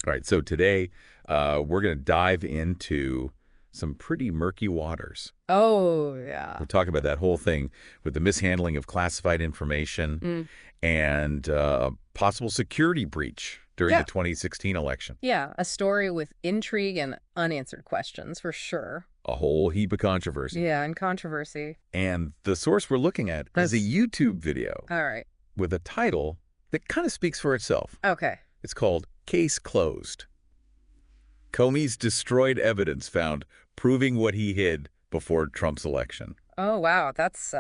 All right, so today we're going to dive into some pretty murky waters. Oh, yeah. We're talking about that whole thing with the mishandling of classified information Mm. and possible security breach during the Yeah. 2016 election. Yeah, a story with intrigue and unanswered questions, for sure. A whole heap of controversy. Yeah, and controversy. And the source we're looking at is a YouTube video All right. with a title that kind of speaks for itself. Okay. It's called Case Closed. Comey's destroyed evidence found proving what he hid before Trump's election. Oh, wow. That's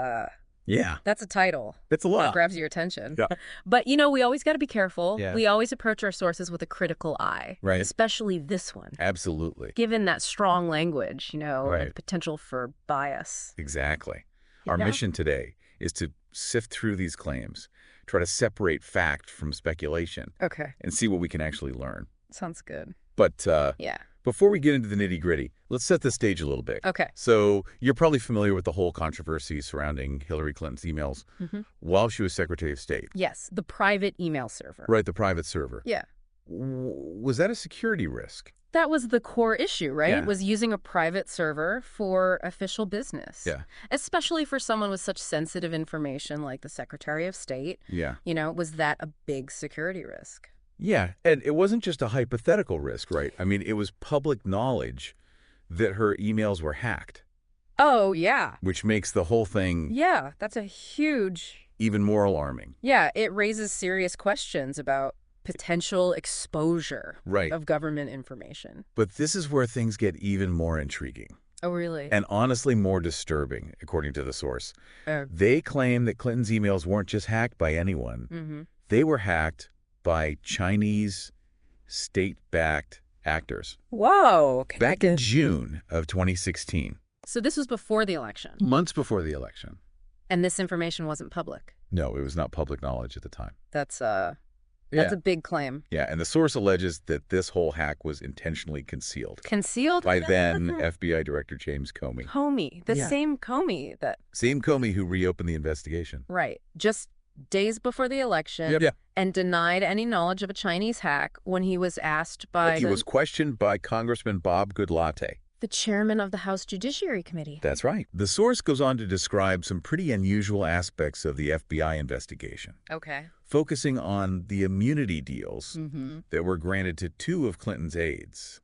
Yeah, a title. that's a That lot. grabs your attention. Yeah. But, we always got to be careful. Yeah. We always approach our sources with a critical eye. Right. Especially this one. Absolutely. Given that strong language, Right. and potential for bias. Exactly. Our Yeah. mission today is to sift through these claims, try to separate fact from speculation, Okay. and see what we can actually learn. Sounds good. But Yeah. before we get into the nitty-gritty, let's set the stage a little bit. Okay. So you're probably familiar with the whole controversy surrounding Hillary Clinton's emails while she was Secretary of State. Yes, the private email server. Right, the private server. Yeah. Was that a security risk? That was the core issue, right? Yeah. Was using a private server for official business. Yeah. Especially for someone with such sensitive information like the Secretary of State. Yeah. Was that a big security risk? Yeah, and it wasn't just a hypothetical risk, right? I mean, it was public knowledge that her emails were hacked, Oh, yeah. which makes the whole thing Yeah, that's a huge... even more alarming. Yeah, it raises serious questions about potential exposure Right. of government information. But this is where things get even more intriguing Oh, really? and honestly more disturbing, according to the source. Oh. They claim that Clinton's emails weren't just hacked by anyone. Mm-hmm. They were hacked by Chinese state-backed actors Whoa. back in June of 2016, So this was before the election, months before the election. and this information wasn't public. No, it was not public knowledge at the time. That's a big claim. Yeah, and the source alleges that this whole hack was intentionally concealed Concealed? by then FBI Director James Comey. Comey, the Yeah. same Comey that, Same Comey who reopened the investigation. right, just days before the election Yeah. and denied any knowledge of a Chinese hack when he was asked by He was questioned by Congressman Bob Goodlatte. the chairman of the House Judiciary Committee. That's right. The source goes on to describe some pretty unusual aspects of the FBI investigation, Okay. focusing on the immunity deals Mm-hmm. that were granted to two of Clinton's aides,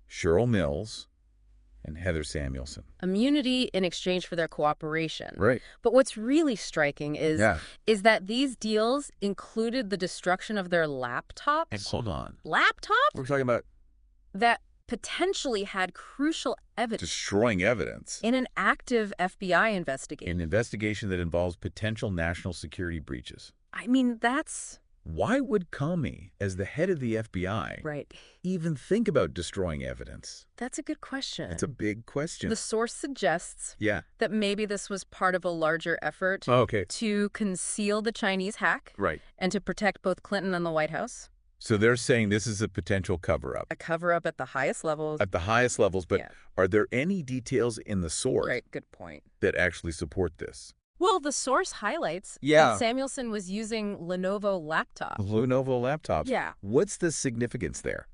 Cheryl Mills and Heather Samuelson. Immunity in exchange for their cooperation. Right. But what's really striking is Yeah. that these deals included the destruction of their laptops. And hold on. Laptops We're talking about that potentially had crucial evidence destroying evidence in an active FBI investigation. in an investigation that involves potential national security breaches. I mean, that's Why would Comey, as the head of the FBI, right. even think about destroying evidence? That's a good question. It's a big question. The source suggests Yeah. that maybe this was part of a larger effort Oh, okay. to conceal the Chinese hack Right. and to protect both Clinton and the White House. So they're saying this is a potential cover-up A cover-up at the highest levels. at the highest levels, but Yeah. are there any details in the source Right, good point. that actually support this? Well, the source highlights Yeah. that Samuelson was using Lenovo laptops. Lenovo laptops. Yeah. What's the significance there?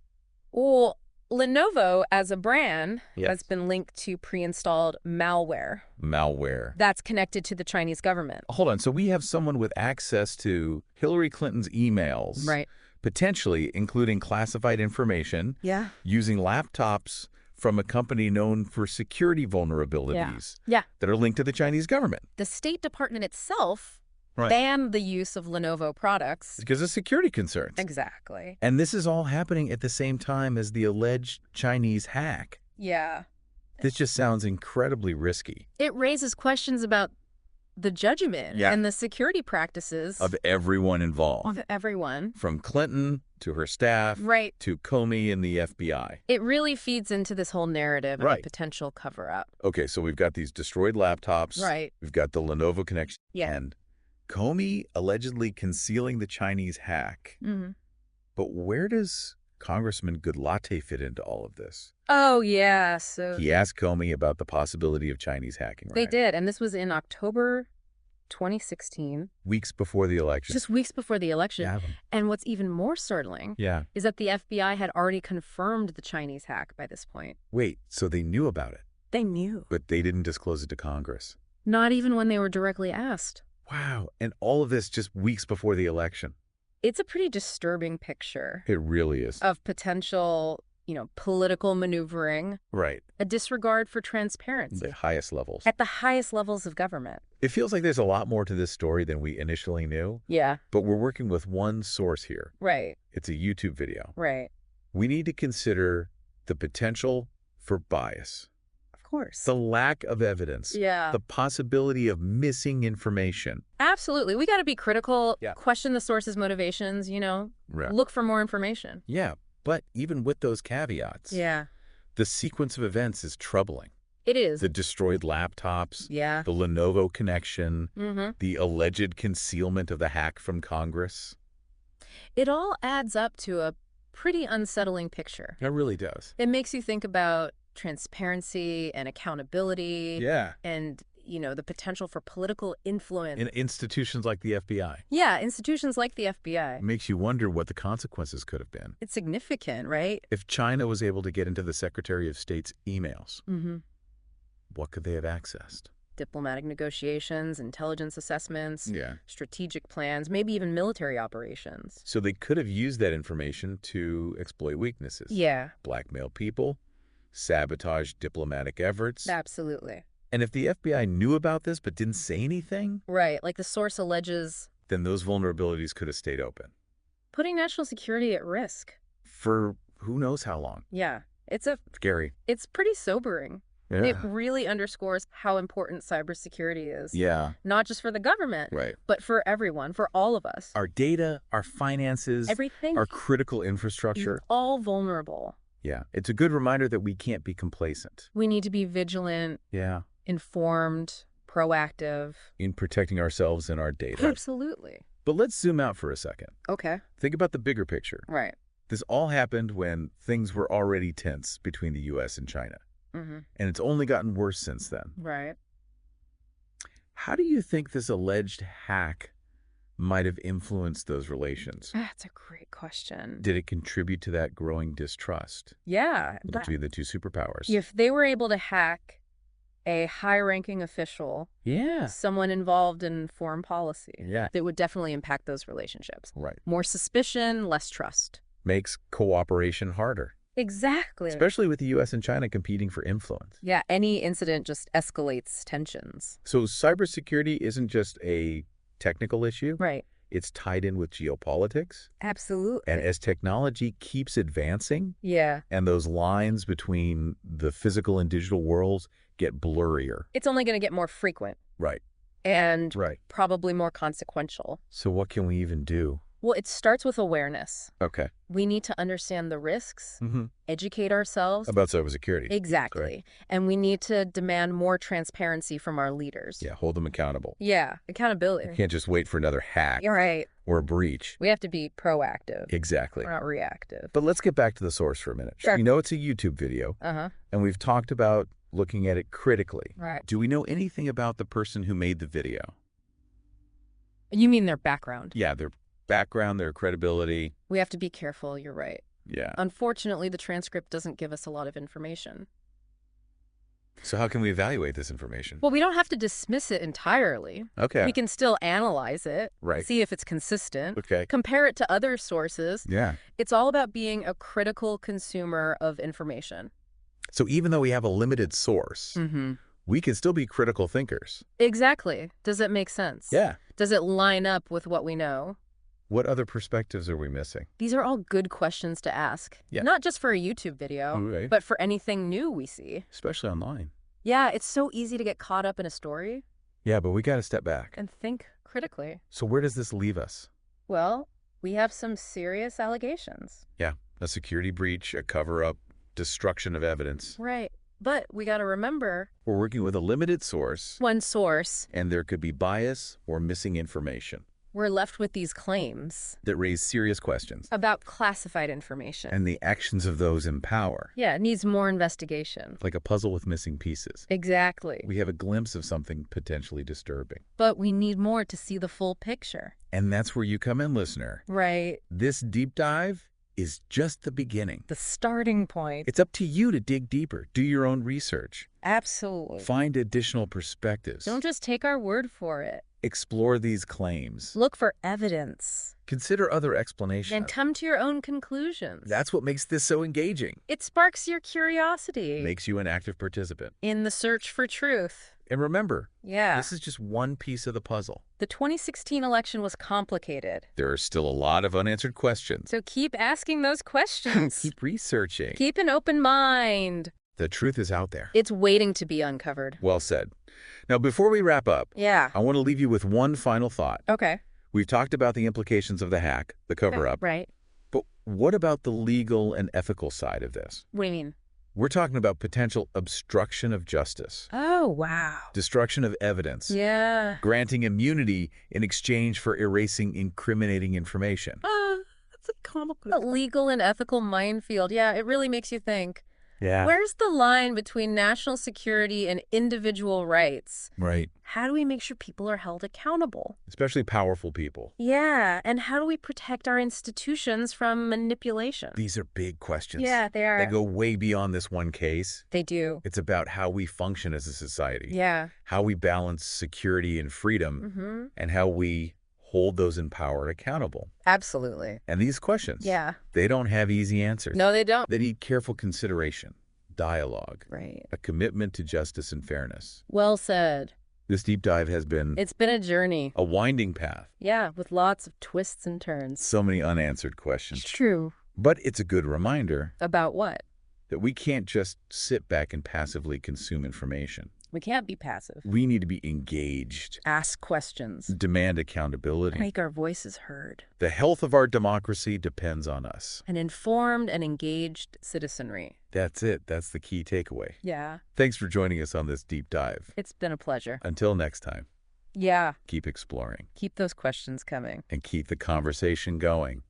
Well, Lenovo as a brand Yes. has been linked to pre-installed malware Malware. that's connected to the Chinese government. Hold on. So we have someone with access to Hillary Clinton's emails. Right. Potentially including classified information, Yeah. using laptops from a company known for security vulnerabilities Yeah. that are linked to the Chinese government. The State Department itself Right. banned the use of Lenovo products. Because of security concerns. Exactly. And this is all happening at the same time as the alleged Chinese hack. Yeah. This just sounds incredibly risky. It raises questions about the judgment Yeah. and the security practices Of everyone involved. of everyone. From Clinton to her staff Right. to Comey and the FBI. It really feeds into this whole narrative of Right. a potential cover-up. Okay, so we've got these destroyed laptops. Right. We've got the Lenovo connection. Yeah. And Comey allegedly concealing the Chinese hack. Mm-hmm. But where does Congressman Goodlatte fit into all of this? Oh, yeah. So He asked Comey about the possibility of Chinese hacking, right? they did. And this was in October 2016, Weeks before the election. just weeks before the election. Yeah. And what's even more startling Yeah. is that the FBI had already confirmed the Chinese hack by this point. Wait, so they knew about it, They knew. but they didn't disclose it to Congress. Not even when they were directly asked. Wow. And all of this just weeks before the election. It's a pretty disturbing picture It really is. of potential, political maneuvering, Right. a disregard for transparency The highest levels. at the highest levels of government. It feels like there's a lot more to this story than we initially knew, Yeah, but we're working with one source here. right, It's a YouTube video. right. We need to consider the potential for bias, Of course. the lack of evidence, Yeah, the possibility of missing information. absolutely. We got to be critical, Yeah. question the source's motivations, Right. look for more information. Yeah, but even with those caveats, Yeah, the sequence of events is troubling. it is. The destroyed laptops, Yeah. the Lenovo connection, Mm-hmm. the alleged concealment of the hack from Congress. It all adds up to a pretty unsettling picture. It really does. It makes you think about transparency and accountability Yeah. and, the potential for political influence. In institutions like the FBI. Yeah, institutions like the FBI. It makes you wonder what the consequences could have been. It's significant, right? If China was able to get into the Secretary of State's emails, Mm-hmm. what could they have accessed? Diplomatic negotiations, intelligence assessments, Yeah. strategic plans, maybe even military operations. So they could have used that information to exploit weaknesses. Yeah, Blackmail people, sabotage diplomatic efforts. absolutely. And if the FBI knew about this but didn't say anything, Right, like the source alleges then those vulnerabilities could have stayed open. putting national security at risk. For who knows how long. Yeah, Scary. it's pretty sobering. Yeah. It really underscores how important cybersecurity is. Yeah. Not just for the government, Right. but for everyone, for all of us. Our data, our finances, Everything our critical is infrastructure. all vulnerable. Yeah. It's a good reminder that we can't be complacent. We need to be vigilant, Yeah. informed, proactive. In protecting ourselves and our data. Absolutely. But let's zoom out for a second. Okay. Think about the bigger picture. Right. This all happened when things were already tense between the U.S. and China. Mm-hmm. And it's only gotten worse since then. Right. How do you think this alleged hack might have influenced those relations? That's a great question. Did it contribute to that growing distrust Yeah. between the two superpowers? If they were able to hack a high-ranking official, Yeah. someone involved in foreign policy, Yeah. that would definitely impact those relationships. Right. More suspicion, less trust. Makes cooperation harder, Exactly. especially with the U.S. and China competing for influence. Yeah, any incident just escalates tensions. So cybersecurity isn't just a technical issue. Right. It's tied in with geopolitics. Absolutely. And as technology keeps advancing Yeah. and those lines between the physical and digital worlds get blurrier. It's only going to get more frequent Right. and Right. probably more consequential. So what can we even do? Well, it starts with awareness. Okay. We need to understand the risks, Mm-hmm. educate ourselves. About cybersecurity. Exactly. Correct. And we need to demand more transparency from our leaders. Yeah, hold them accountable. Yeah, You accountability. can't just wait for another hack You're right. or a breach. We have to be proactive. Exactly. We're not reactive. But let's get back to the source for a minute. Sure. You know it's a YouTube video, Uh-huh. and we've talked about looking at it critically. Right. Do we know anything about the person who made the video? You mean their background? Yeah, their background, their credibility. We have to be careful. You're right. Yeah. Unfortunately, the transcript doesn't give us a lot of information. So how can we evaluate this information? Well, we don't have to dismiss it entirely. Okay. We can still analyze it, Right. see if it's consistent, Okay. compare it to other sources. Yeah. It's all about being a critical consumer of information. So even though we have a limited source, Mm-hmm. we can still be critical thinkers. Exactly. Does it make sense? Yeah. Does it line up with what we know? What other perspectives are we missing? These are all good questions to ask. Yeah. Not just for a YouTube video, Right. but for anything new we see. Especially online. Yeah, it's so easy to get caught up in a story Yeah, but we got to step back. and think critically. So where does this leave us? Well, we have some serious allegations. Yeah. A security breach, a cover-up, destruction of evidence. Right. But we got to remember We're working with a limited source, one source. and there could be bias or missing information. We're left with these claims that raise serious questions. about classified information. And the actions of those in power. Yeah, it needs more investigation. Like a puzzle with missing pieces. Exactly. We have a glimpse of something potentially disturbing. But we need more to see the full picture. And that's where you come in, listener. Right. This deep dive is just the beginning. The starting point. It's up to you to dig deeper, do your own research, Absolutely. find additional perspectives, Don't just take our word for it. explore these claims, Look for evidence. consider other explanations. And come to your own conclusions. That's what makes this so engaging. It sparks your curiosity. Makes you an active participant. In the search for truth. And remember, Yeah. this is just one piece of the puzzle. The 2016 election was complicated. There are still a lot of unanswered questions. So keep asking those questions. Keep researching. Keep an open mind. The truth is out there. It's waiting to be uncovered. Well said. Now, before we wrap up, Yeah. I want to leave you with one final thought. Okay. We've talked about the implications of the hack, the cover-up. Right. But what about the legal and ethical side of this? What do you mean? We're talking about potential obstruction of justice, Oh, wow. destruction of evidence, Yeah. granting immunity in exchange for erasing incriminating information. That's a complicated. A legal and ethical minefield. Yeah, it really makes you think. Yeah. Where's the line between national security and individual rights? Right. How do we make sure people are held accountable? Especially powerful people. Yeah, and how do we protect our institutions from manipulation? These are big questions. Yeah, they are. They go way beyond this one case. They do. It's about how we function as a society. Yeah. How we balance security and freedom, Mm-hmm. and how we hold those in power accountable. Absolutely. And these questions, Yeah. they don't have easy answers. No, they don't. They need careful consideration, dialogue, Right. a commitment to justice and fairness. Well said. This deep dive has been It's been a journey. a winding path. Yeah, with lots of twists and turns. So many unanswered questions. True. But it's a good reminder About what? that we can't just sit back and passively consume information. We can't be passive. We need to be engaged, Ask questions. demand accountability. Make our voices heard. The health of our democracy depends on us. An informed and engaged citizenry. That's it. That's the key takeaway. Yeah. Thanks for joining us on this deep dive. It's been a pleasure. Until next time, Yeah. keep exploring Keep those questions coming. and keep the conversation going.